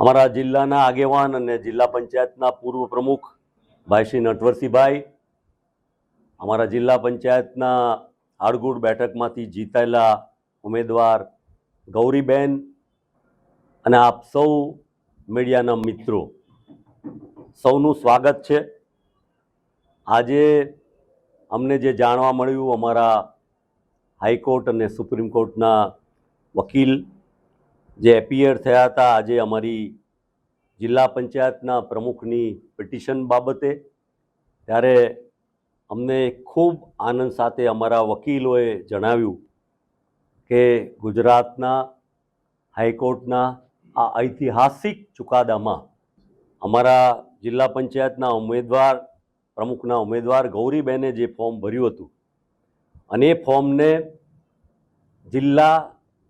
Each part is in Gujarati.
અમારા જિલ્લાના આગેવાન અને જિલ્લા પંચાયતના પૂર્વ પ્રમુખ ભાઈ શ્રી નટવરસિંહભાઈ, અમારા જિલ્લા પંચાયતના આડગુડ બેઠકમાંથી જીતાયેલા ઉમેદવાર ગૌરીબેન અને આપ સૌ મીડિયાના મિત્રો, સૌનું સ્વાગત છે। આજે અમને જે જાણવા મળ્યું, અમારા હાઈકોર્ટ અને સુપ્રીમ કોર્ટના વકીલ જે એપિયર થયા હતા આજે અમારી જિલ્લા પંચાયતના પ્રમુખની પિટિશન બાબતે, ત્યારે અમને ખૂબ આનંદ સાથે અમારા વકીલોએ જણાવ્યું કે ગુજરાતના હાઈકોર્ટના આ ઐતિહાસિક ચુકાદામાં અમારા જિલ્લા પંચાયતના પ્રમુખના ઉમેદવાર ગૌરીબેને જે ફોર્મ ભર્યું હતું અને એ ફોર્મને જિલ્લા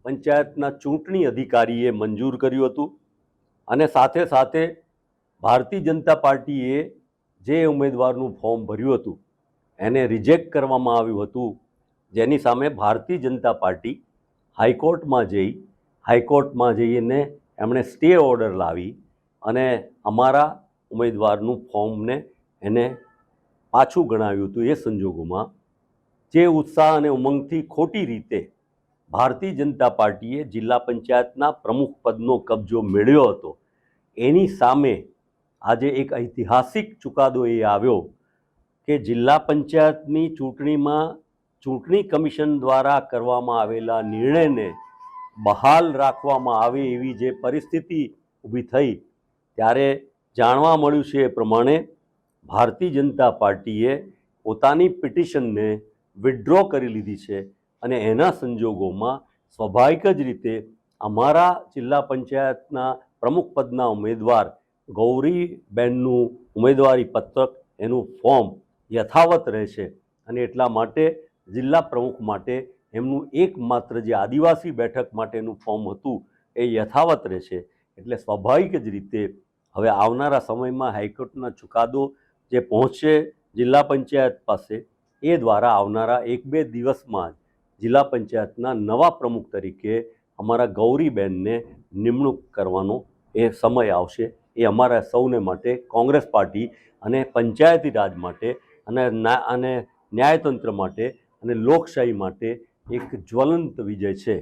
પંચાયતના ચૂંટણી અધિકારીએ મંજૂર કર્યું હતું અને સાથે સાથે ભારતીય જનતા પાર્ટીએ જે ઉમેદવારનું ફોર્મ ભર્યું હતું એને રિજેક્ટ કરવામાં આવ્યું હતું, જેની સામે ભારતીય જનતા પાર્ટી હાઈકોર્ટમાં જઈને એમણે સ્ટે ઓર્ડર લાવી અને અમારા ઉમેદવારનું ફોર્મને એને પાછું ગણાવ્યું હતું। એ સંજોગોમાં જે ઉત્સાહ અને ઉમંગથી ખોટી રીતે ભારતીય જનતા પાર્ટીએ જિલ્લા પંચાયતના પ્રમુખ પદનો કબજો મેળવ્યો હતો, એની સામે આજે એક ઐતિહાસિક ચુકાદો એ આવ્યો કે જિલ્લા પંચાયતની ચૂંટણીમાં ચૂંટણી કમિશન દ્વારા કરવામાં આવેલા નિર્ણયને બહાલ રાખવામાં આવે એવી જે પરિસ્થિતિ ઊભી થઈ, ત્યારે જાણવા મળ્યું છે એ પ્રમાણે ભારતીય જનતા પાર્ટીએ પોતાની પિટિશનને વિથડ્રો કરી લીધી છે અને એના સંજોગોમાં સ્વાભાવિક જ રીતે અમારા જિલ્લા પંચાયતના પ્રમુખ પદના ઉમેદવાર ગૌરીબેનનું ઉમેદવારી પત્રક, એનું ફોર્મ યથાવત રહેશે અને એટલા માટે જિલ્લા પ્રમુખ માટે એમનું એકમાત્ર જે આદિવાસી બેઠક માટેનું ફોર્મ હતું એ યથાવત રહેશે। એટલે સ્વાભાવિક જ રીતે હવે આવનારા સમયમાં હાઈકોર્ટનો ચુકાદો જે પહોંચશે જિલ્લા પંચાયત પાસે, એ દ્વારા આવનારા 1-2 દિવસમાં જ જિલ્લા પંચાયતના નવા પ્રમુખ તરીકે અમારા ગૌરીબેનને નિમણૂક કરવાનો એ સમય આવશે। એ અમારા સૌને માટે, કોંગ્રેસ પાર્ટી અને પંચાયતી રાજ માટે અને ન્યાયતંત્ર માટે અને લોકશાહી માટે એક જ્વલંત વિજય છે।